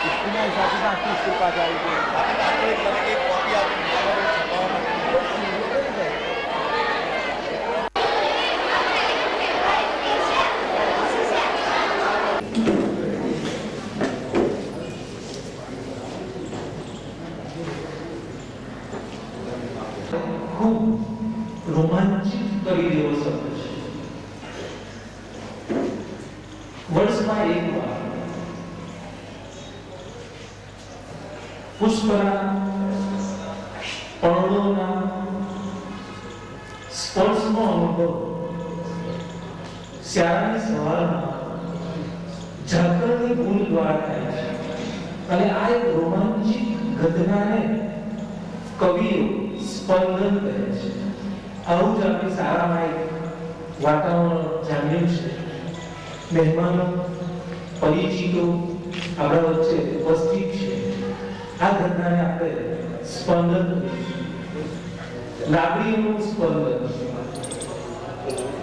સ્કૂલના હિસાબથી આખી સ્કૂલ પાસે આવી ગઈ. એક કોપી આપી ખૂબ રોમાંચિત કરી દેવો શબ્દ છે. વર્ષમાં એક વાર પુષ્પના પર્ણોના સ્પર્શનો અનુભવ શિયાળાની સવારમાં ઝાકળની બૂંદ દ્વારા થાય છે. અને આ એક રોમાંચિત ઘટનાને કવિઓ સ્પંદન કહે છે. આવું જ આપણી શાળામાં એક વાતાવરણ જામ્યું છે. મહેમાનો, પરિચિતો આપણા વચ્ચે ઉપસ્થિત છે. આ ઘટનાને આપણે સ્પંદન લાગણીઓનું સ્પંદન.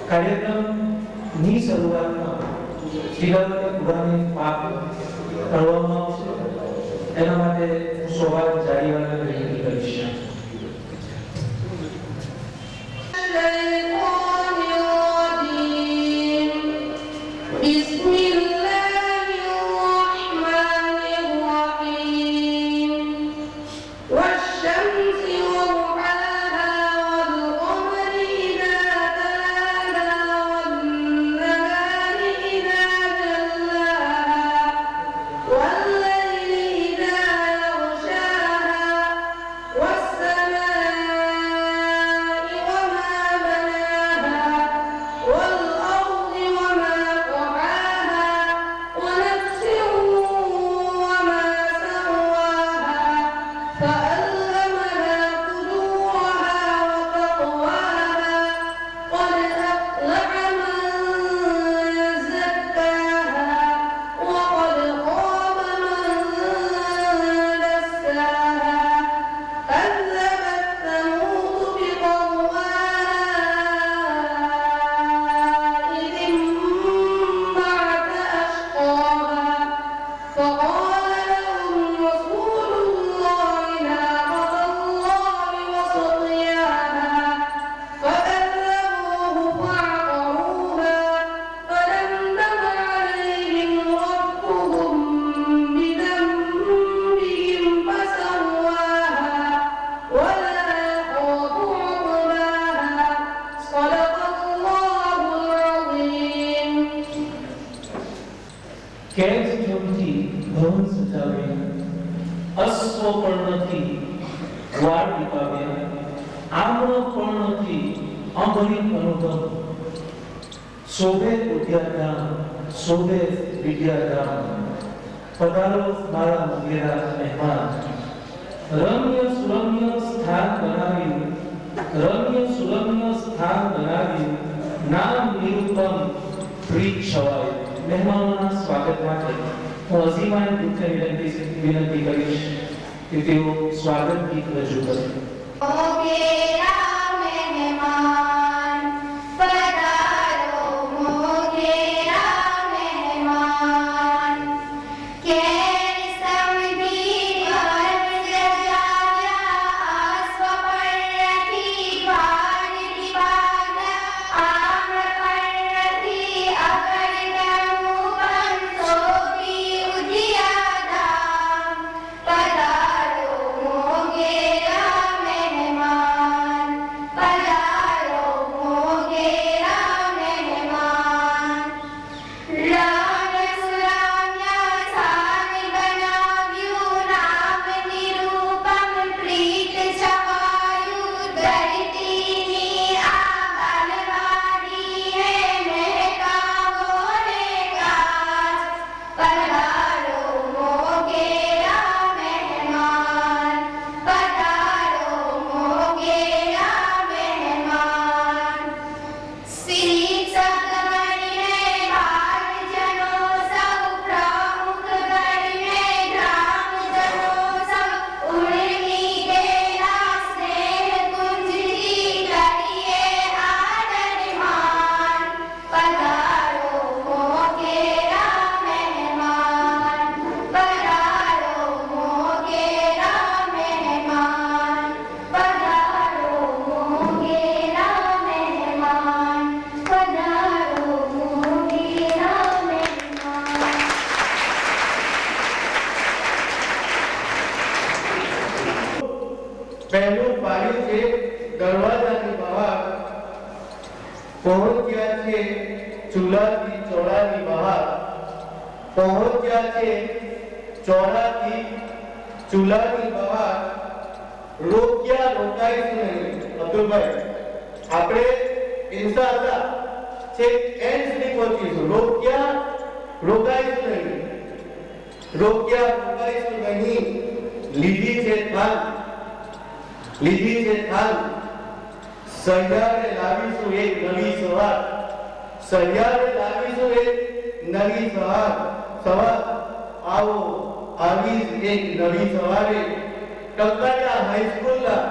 કાર્યક્રમની શરૂઆતમાં તિલાવતે કુરાને પાક કરવામાં આવશે. એના માટે સવાલ જારીવાલાને વિનંતી કરીશ. શોભે ઉદ્યાધામ, શોભે વિદ્યાધામ, પધારો મારા મોગેરા મહેમાન. રમ્ય સુરમ્ય સ્થાન બનાવ્યું, રમ્ય સુરમ્ય સ્થાન બનાવ્યું, નામ નિરૂપમ પ્રીત છવાયું. મહેમાનોના સ્વાગત માટે હું અઝીમાન ગ્રુપને વિનંતી કરીશ કે તેઓ સ્વાગત ગીત રજૂ કરે. Padayo પહેલું પાડ્યું છે દરવાજાની બહાર, પહોંચ્યા છે ચૂલાથી ચોળાની બહાર, પહોંચ્યા છે ચોળાથી ચૂલાની બહાર, રોક્યા રોકાઈશું નહીં. અબ્દુલભાઈ, આપણે ઇન્શાઅલ્લાહ છેક એન્ડ સુધી પહોંચીશું. રોક્યા રોકાઈશું નહીં, રોક્યા રોકાઈશું નહીં. લીધી છે થાલ, લીધી છે થાલ, સહિયારે લાવીશું એક નવી સવાર, સહિયારે લાવીશું એક નવી સવાર. આવો આવી એક નવી સવારે ટંકારિયા હાઈસ્કૂલના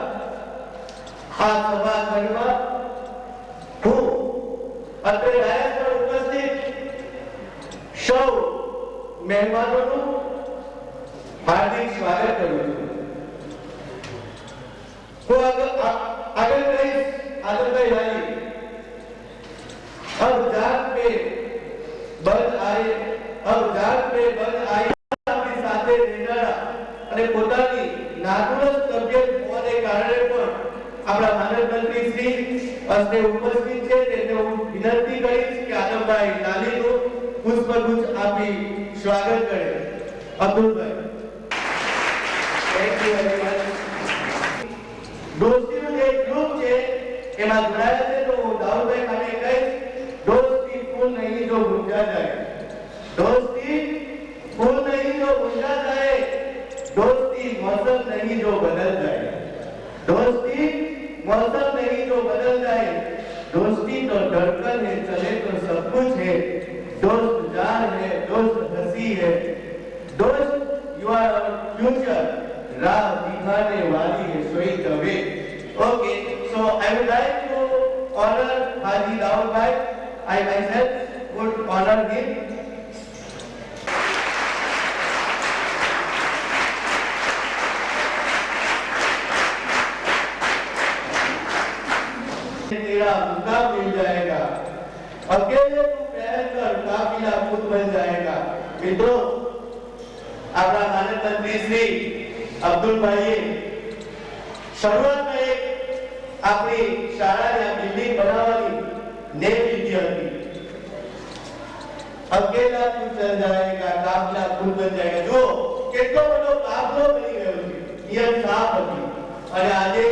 આ સભાખંડમાં હું અત્રે ડાયસ પર ઉપસ્થિત સૌ મહેમાનોનું હાર્દિક સ્વાગત કરું છું. હું આગળ કહીશ આદમભાઈ લાલી. अब जात पे बल आए, अब जात पे बल आए, આપણી સાથે રહેનારા અને પોતાની નાગુરસ તબિયત હોવાને કારણે પણ આપણા માનવ મંત્રી શ્રી અસ્તે ઉપસ્થિત છે. તેને હું વિનંતી કરીશ કે આદમભાઈ લાલીનું પુષ્પગુચ્છ આપી સ્વાગત કરે. અબ્દુલભાઈ, થેન્ક યુ વેરી મચ. દોસ્તીનું જે ગ્રુપ છે એમાં જોડાયા છે તો હું દાઉદભાઈ માટે કહીશ, दोस्ती फूल नहीं जो मुरझा जाए, दोस्ती फूल नहीं जो मुरझा जाए, दोस्ती मौसम नहीं जो बदल जाए, दोस्ती मौसम नहीं जो बदल जाए, दोस्ती तो धड़कन है चले तो सब कुछ है, दोस्त जान है, दोस्त हंसी है, दोस्त यू आर आवर फ्यूचर, राह दिखाने वाली है सोई कवे. Okay, so I would like to honour Haji Daud Bhai. I myself would honor him. तेरा मुद्दा मिल जाएगा, अकेले तू पहनकर काफिला खुद बन जाएगा. मित्रों, આપણા માનવ મંત્રી શ્રી અબ્દુલભાઈએ શરૂઆતમાં એક આપણી શાળાની બિલ્ડિંગ બનાવવાની नेम लिखी હતી. अकेला तू चल जाएगा, काफिला खुद बन जाएगा. जो કેટલો બધો કાફલો બની ગયો છે, નિયમ સાફ હતી અને આજે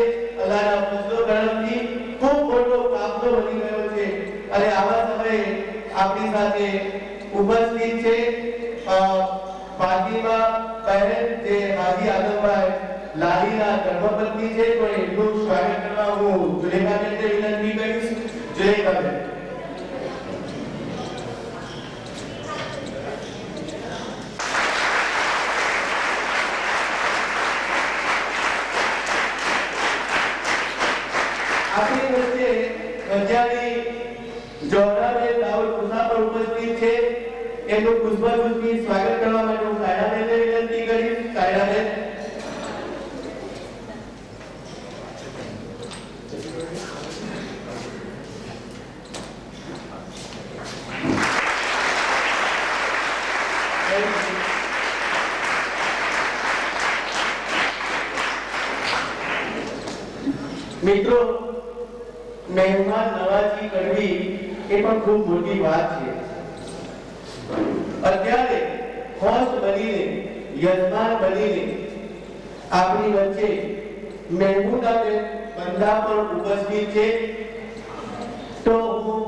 અલ્લાહના ફજલો કરમથી ખૂબ મોટો કાફલો બની ગયો છે. અને આવા સમયે આપણી સાથે ઉપસ્થિત છે ફાતિમા બહેન, જે હાજી આદમભાઈ લાલીના ધર્મપત્ની છે. તો એમનું સ્વાગત કરવા હું જુલેખાબેનને વિનંતી કરીશ. જુલેખાબેન. આપણી વચ્ચે પંજાબી જોહરાબેન દાઉદ મુસાફર ઉપસ્થિત છે. એમનું પુષ્પગુચ્છથી સ્વાગત કરવા માટે હું સાયરાબેનને વિનંતી કરીશ. સાયરાબેન. મિત્રો, મહેમાન નવાજી કરવી એ પણ ખૂબ મોટી વાત છે. અત્યારે હોસ્ટ બનીને, યજમાન બનીને આપણી વચ્ચે મહેમૂદાબેન બંધા પણ ઉપસ્થિત છે. તો હું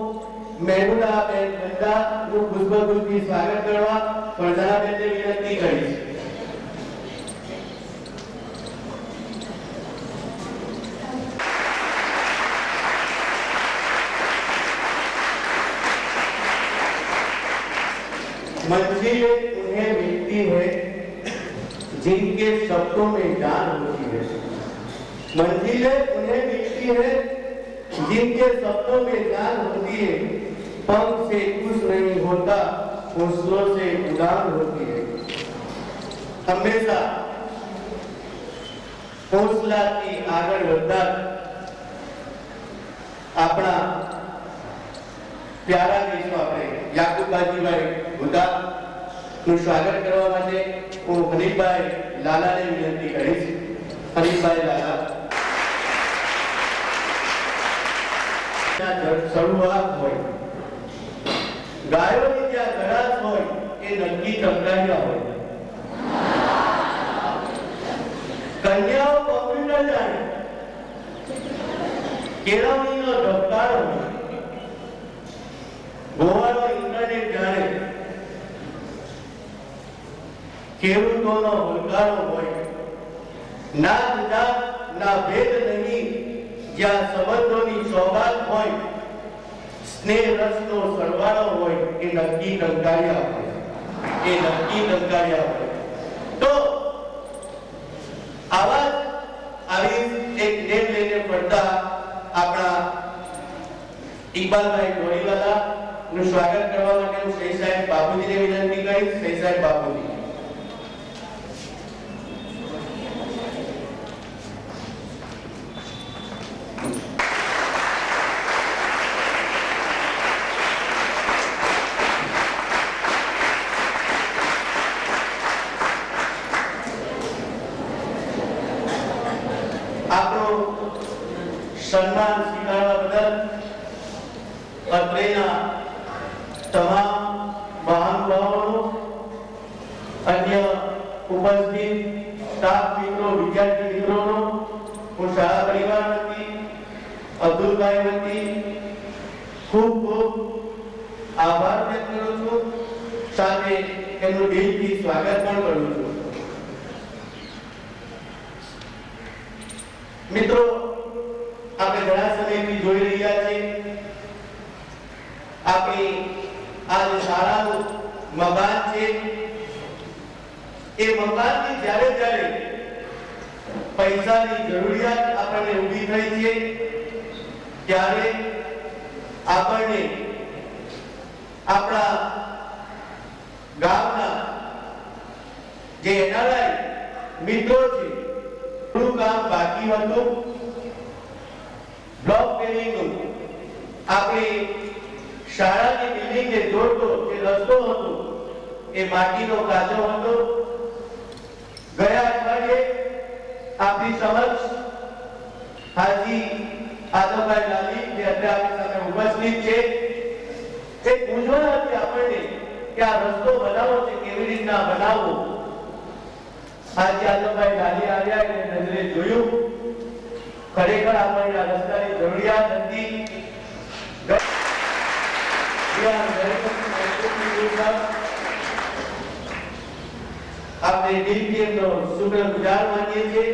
મહેમૂદાબેન બંધાનું પુષ્પગુચ્છથી સ્વાગત કરવા વરદાનાબેનને વિનંતી કરીશ. मंजिलें उन्हें मिलती है जिनके शब्दों में जान होती है, मंजिलें उन्हें मिलती है जिनके शब्दों में जान होती है. पंख से कुछ नहीं होता, हौसलों से उड़ान होती है. हमेशा हौसलाથી આગળ વધતા આપણા प्यारा देशों આપણે યાકુબ બાજીભાઈ ગુદાનું સ્વાગત કરવા માટે હું હનીફભાઈ લાલાને વિનંતી કરીશ. હનીફભાઈ લાલા. શરૂઆત હોય, ગાયોની જ્યાં ગરાસ હોય એ નક્કી ટંકાર્યા હોય, કન્યાઓ કોમ્પ્યુટર જાણે, કેળવણીનો ધબકારો હોય, ગોવાનો ઇન્ટરનેટ જાણે, ખેડૂતોનો હુંકારો હોય, ના જાત ના ભેદ નહીં, જ્યાં સંબંધોની સૌગાત હોય, સ્નેહ રસનો સરવાળો હોય, એ નક્કી ટંકાર્યા હોય, એ નક્કી ટંકાર્યા હોય. તો આવી એક નેમ લઈને પડતા આપણા ઇકબાલભાઈ ગોરીવાલા નું સ્વાગત કરવા માટે હું શેખ સાહેબ બાપુજીને વિનંતી કરીશ. શેખ સાહેબ બાપુજી. સન્માન સ્વીકારવા બદલ અત્રેના તમામ મહાનુભાવોનો, અન્ય ઉપસ્થિત સ્ટાફ મિત્રો, વિદ્યાર્થી મિત્રોનો હું શાળા પરિવાર વતી, અબ્દુલભાઈ વતી ખૂબ ખૂબ આભાર વ્યક્ત કરું છું. સાથે એમનું દિલથી સ્વાગત પણ કરું છું. મિત્રો, આપણે ઘણા સમયથી જોઈ રહ્યા છે આપણી આ જે શાળાનું મકાન છે એ મકાનની જ્યારે જ્યારે પૈસાની જરૂરિયાત આપણને ઊભી થઈ છે ત્યારે આપણને આપણા ગામના જે એનઆરઆઈ મિત્રો છે થોડું કામ બાકી હતું. બ્લોક પેવિંગનું આપણી શાળાની બિલ્ડિંગને જોડતો જે રસ્તો હતો એ માટીનો કાચો હતો. ગયા અઠવાડિયે આપણી સમક્ષ હાજી આદમભાઈ લાલી જે અત્યારે આપણી સામે ઉપસ્થિત છે, એક મૂંઝવણ હતી આપણને કે આ રસ્તો બનાવવો છે, કેવી રીતના બનાવવો. હાજી આદમભાઈ લાલી આવ્યા એટલે નજરે જોયું, ખરેખર આપણને આ રસ્તાની જરૂરિયાત હતી. આપણે દિલથી એમનો શુક્રગુજાર માનીએ છીએ.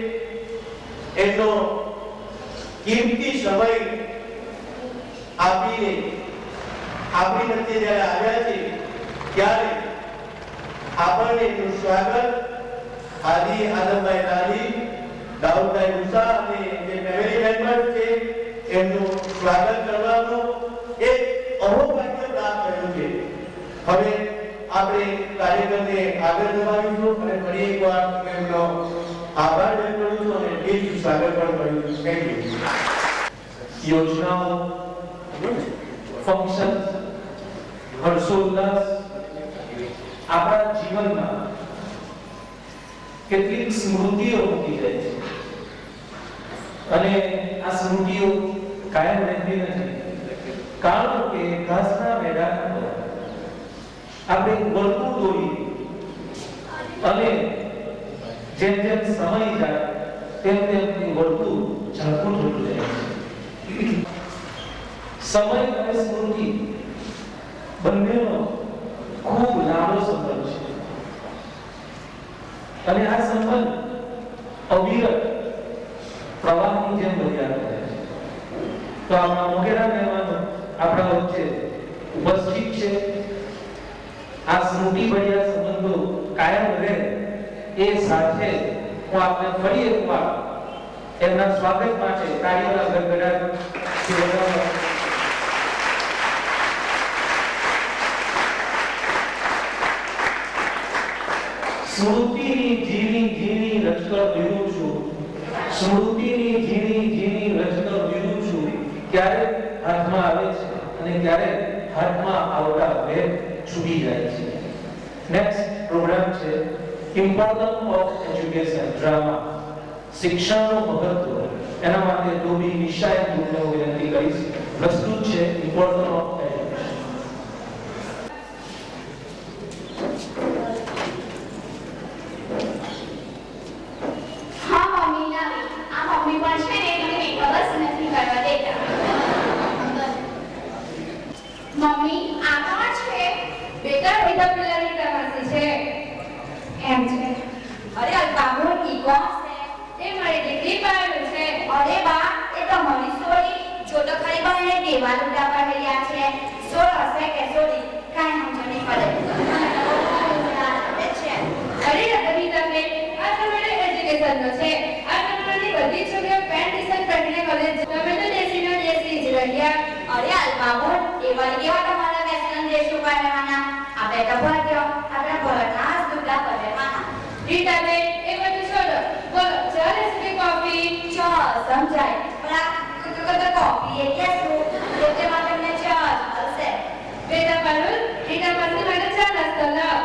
એમનો કિંમતી સમય આપીને આપણી વચ્ચે જ્યારે આવ્યા છે ત્યારે આપણને એમનું સ્વાગત હાજી આદમભાઈ લાલી, દાઉદભાઈ મુસા અને જે ફેમિલી મેમ્બર્સ છે એમનું સ્વાગત કરવાનું એક અહોભાગ્ય પ્રાપ્ત કર્યું છે. હવે આપણે કાર્યક્રમને આગળ વધારીશું અને ફરી એકવાર એમનો આભાર વ્યક્ત કરું છું અને દિલથી સ્વાગત પણ કરું છું. Thank you. યોજનાઓ, ફંક્શન, હર્ષોલ્લાસ આપણા જીવનમાં કેટલીક સ્મૃતિઓ મૂકી જાય છે અને આ સ્મૃતિઓ કાયમ રહેતી નથી. કારણ કે ઘાસના મેદાન પર આપણે વર્તુળ દોરી અને જેમ જેમ સમય જાય તેમ તેમ વર્તુળ ઝાંખું થતું જાય છે. સમય અને સ્મૃતિ બંનેનો ખૂબ લાંબો સંબંધ છે અને આ સંબંધ અવિરત પ્રવાહની જેમ બદલાતો રહે છે. તો આપણા મોગેરા મહેમાનો આપણા વચ્ચે ઉપસ્થિત છે. આ સ્મૃતિ ભર્યા સંબંધો કાયમ રહે એ સાથે હું આપને ફરી એકવાર એમના સ્વાગત માટે તાળીઓના ગડગડાટ સ્મૃતિની ઝીણી ઝીણી રચકળ બીડું છું, સ્મૃતિની ઝીણી ઝીણી રચકળ બીડું છું. ક્યારે હાથમાં આવે છે અને ક્યારે હાથમાં આવતા વેગ છૂટી જાય છે. નેક્સ્ટ પ્રોગ્રામ છે ઇમ્પોર્ટન્સ ઓફ એજ્યુકેશન ડ્રામા, શિક્ષણનું મહત્વ. એના માટે ધોબી નિશાએ હું વિનંતી કરીશ. પ્રસ્તુત છે ઇમ્પોર્ટન્સ ઓફ એજ્યુકેશન. હા મમ્મી લાવી. આ મમ્મી પણ છે ને મને ખબર નથી કરવા દેતા. મમ્મી આ કોણ છે? બેટા બેટા પેલાની તમાસી છે. એમ છે. અરે અલ્પાબુ ઈ કોણ છે? એ મારી દીકરી પાડું છે. અરે બા એ તો મારી સોરી. જો તો ખરી બને કેવા લુગડા પહેર્યા છે. સોર હશે કે સોરી કાઈ સમજ નહીં પડે. અરે રતની તમે આ તમારે એજ્યુકેશનનો છે. આ તમારી બધી છોકરીઓ પેન્ટ ટી-શર્ટ પહેરીને કોલેજ તમે તો દેશીનો દેશી જ રહ્યા. અરે અલ્પાબુ એ વળી કેવા તમારા વેસ્ટર્ન ડ્રેસ પહેરવાના? આપણે તો ભરજો આપણે ભરતના જ લુગડા પહેરવાના. રીટાબેન એ બધું છોડો. બોલો ચા લેશે કે કોફી? ચો સમજાય. પણ આ કોફી એટલે શું? એટલે માટે તમને ચા જ મળશે. બેટા પારુલ રીટા પાસે માટે ચા નાસ્તો લાવ.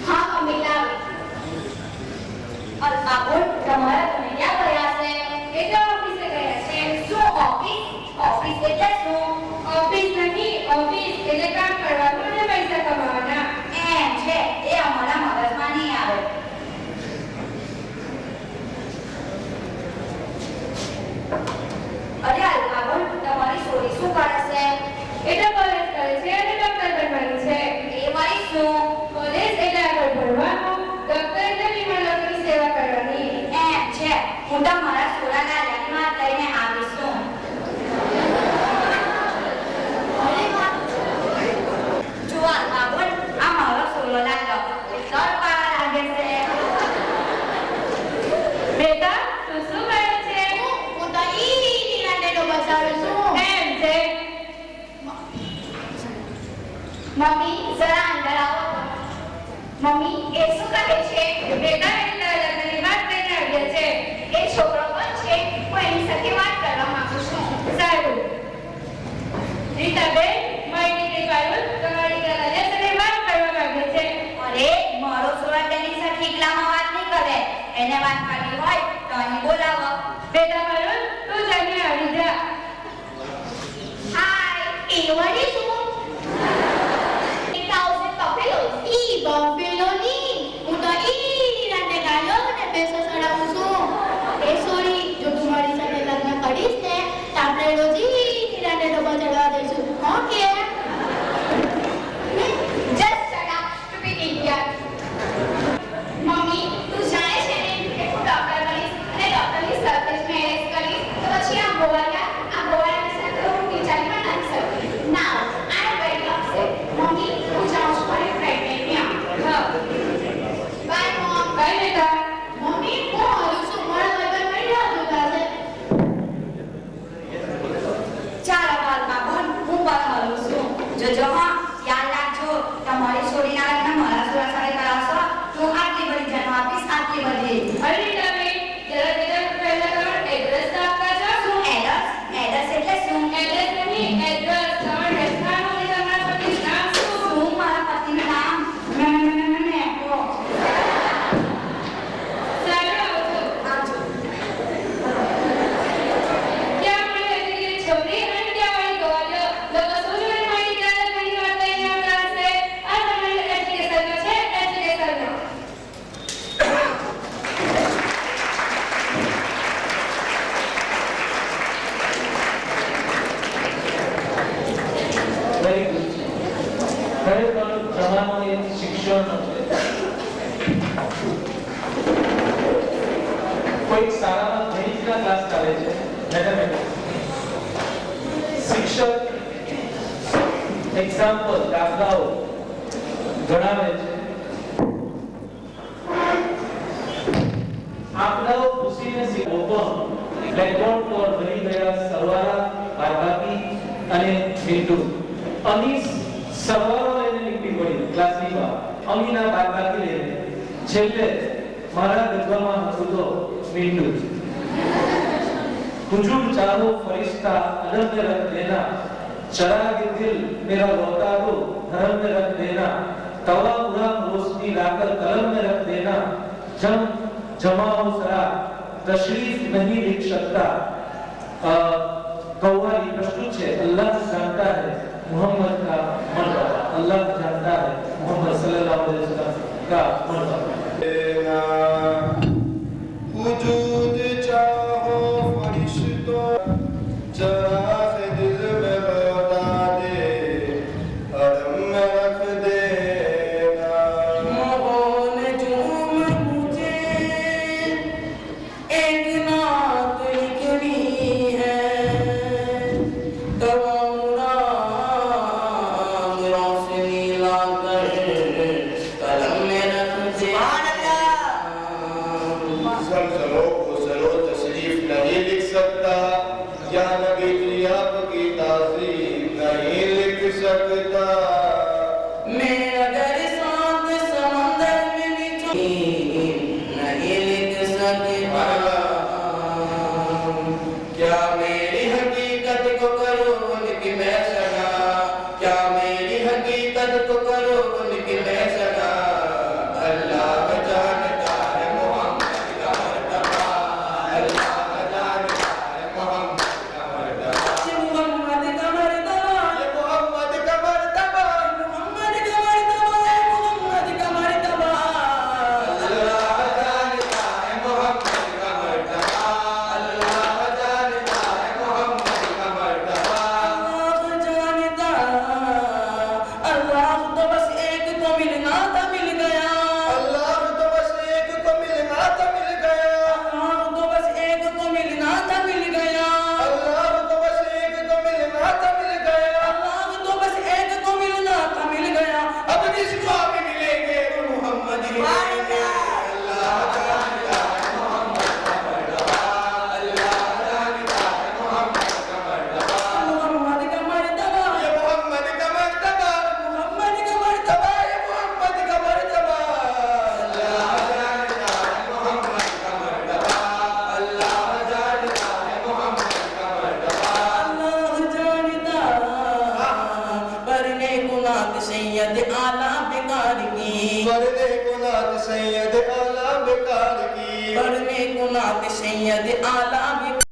હા મમ્મી લાવી. અલ્પાબુ તમારા તમે ક્યાં ગયા છે? એ તો ઓફિસે ગયા છે. શું ઓફિસ? ઓફિસ એટલે શું? ઓફિસ નહીં, ઓફિસ એટલે કામ કરવાનું અને પૈસા કમાવાના. એમ છે. એ અમારા મગજમાં નહીં આવે. અરે અલ્પાબુ તમારી છોરી શું કરે છે? એ તો કોલેજ કરે છે અને ડોક્ટર બનવાનું છે. એ વળી શું? કોલેજ એટલે આગળ ભણવાનું, ડોક્ટર એટલે બીમાર લોકોની સેવા કરવાની. એમ છે. હું તો મારા છોરાના લગ્નમાં લઈને આવીશ છું. જો અલ્પાબુ આ મારો છોરો લાગ્યો. સર પાવા લાગે છે. બેટા તું શું કરે છે? હું તો ઈ રાંડેલો બચાવું છું. એમ છે. મમ્મી જરા અંદર આવો. મમ્મી એ શું કહે છે? બેટા એટલે લગ્નની વાત લઈને આવ્યા છે. એ છોકરો પણ છે. હું એની સાથે વાત કરવા માંગુ છું. સારું. રીટાબેન મારી દીકરી પારુલ તમારી દીકરા સાથે વાત કરવા માંગે છે. અરે મારો છોરો તેની સાથે એકલામાં વાત નહીં કરે. એને વાત કરવી હોય તો અહીં બોલાવો. બેટા પારુલ તું જઈને આવી જા. હાય એ વળી શું? એક આવશે બફેલો. ઈ બફેલો ની. હું તો ઈ રાતે ગાયો અને ભેંસો ચડાવું છું. એ સોરી જો તું મારી સાથે લગ્ન કરીશ ને તો આપણે રોજી રાતે ડબ્બા ચડવા દઈશું. Okay just shut up stupid idiot. Mummy તું જાણે છે ને કે હું ડોક્ટર બનીશ અને ડોક્ટરની સાથે જ મેરેજ કરીશ તો પછી આ ગોવાળિયાની સાથે હું વિચારી પણ નથી શકતી. Now I am very upset. Mummy હું જાઉં છું મારી ફ્રેન્ડને ત્યાં. હા. Bye mom. બાય બેટા. મમ્મી હું હાલું છું. મારા ભાઈબંધ કઈ રાહ જોતા છે. ચાલો બાલમાં બોલ હું પણ હાલું છું. જોજો હા યાદ રાખજો તમારી છોડીના લગ્ન મારા છોરા સાથે કરાવશો તો આટલી બધી જન્મ આપીશ આટલી બધી. અરે રીટાબેન જરા પહેલા તમારું એડ્રેસ તો આપવા જાઓ. શું એડ્રેસ? એડ્રેસ એટલે શું? એડ્રેસ નહીં એડ્રેસ. તમારું રહેઠાણું અને તમારા પતિનું નામ શું? શું મારા પતિનું નામ? નેપો. સારું આવું છું. આવજો. ક્યાં મળી હતી કે છોકરી અને ક્યાં મળી ગવાજો. લોકો શું જોઈને મારી દીકરા લગ્નની વાત લઈને આવતા હશે. આ તમારી એજ્યુકેશનનો છે એજ્યુકેશનનો. Very good. ખરેખર જમાનો એ શિક્ષણનો છે. કોઈ શાળામાં ગણિતના ક્લાસ ચાલે છે, મેથેમેટિક્સ. શિક્ષક એક્ઝામ્પલ દાખલાઓ ગણાવે છે. આંકડાઓ પૂછીને શીખવો પણ બ્લેકબોર્ડ પર ભરી ગયા સરવાળા, બાદબાકી અને બિંદુ. અમીસ સરવાળો લઈને નીકળી પડી ક્લાસની બહાર. અમીના બાદબાકી લઈને છેલ્લે મારા ગજવામાં હતું તો બિંદુ. हुजूर चाहो फरिश्ता अदब में रख देना, चराग दिल मेरा रोता को धर्म में रख देना, तवा बुरा रोशनी लाकर कलम में रख देना, जम जमाओ सरा तशरीफ नहीं लिख सकता, कव्वाली प्रस्तुत है अल्लाह जानता है मोहम्मद का मर्तबा, अल्लाह जानता है मोहम्मद सल्लल्लाहु अलैहि वसल्लम का मर्तबा। वजूद चाहो फरिश्तों चराग़ दिल में बता दे, हरम में रख देना। मोहन झूम मुझे एक नात लिखनी है, रोशनी लाकर कलम में रख दे। ज़लज़लों को ज़रो तशरीफ नहीं लिख सकता, या नबी की आपकी ताज़ीम नहीं लिख सकता। मैं अगर सात समंदर में नहीं लिख सकता, क्या मेरी हकीकत को करो उनकी मैं सगा, क्या मेरी हकीकत को करो उनकी मैं सगा। अल्लाह जानता है मोहम्मद का मर्तबा, अल्लाह जानता है मोहम्मद का मर्तबा। मोहम्मद का मर्तबा, ये मोहम्मद का मर्तबा, मोहम्मद का मर्तबा, मोहम्मद का मर्तबा। अल्लाह जानता है मोहम्मद का मर्तबा, अल्लाह जानता है मोहम्मद का मर्तबा। अल्लाह जानता, अल्लाह तो बस एक को मिलना था मिल गया, अल्लाह तो बस एक को मिलना था मिल गया, अल्लाह तो बस एक को मिलना था मिल गया, अल्लाह तो बस एक को मिलना था मिल गया। अल्लाह तो बस एक को मिलना था मिल गया। अब जिसको आप मिलेंगे तो मोहम्मद ही मिलेंगे। अल्लाह जानता है मोहम्मद का मर्तबा, अल्लाह जानता है मोहम्मद का मर्तबा। मोहम्मद का मर्तबा, ये मोहम्मद का मर्तबा, मोहम्मद का मर्तबा, ये मोहम्मद का मर्तबा। अल्लाह जानता है मोहम्मद का मर्तबा, अल्लाह जानता है मोहम्मद का मर्तबा। अल्लाह जानता। बरने गुनात सैयद आला बेकार की, वरने गुनात सैयद आला बेकार की, बरने गुनात सैयद आला बेकार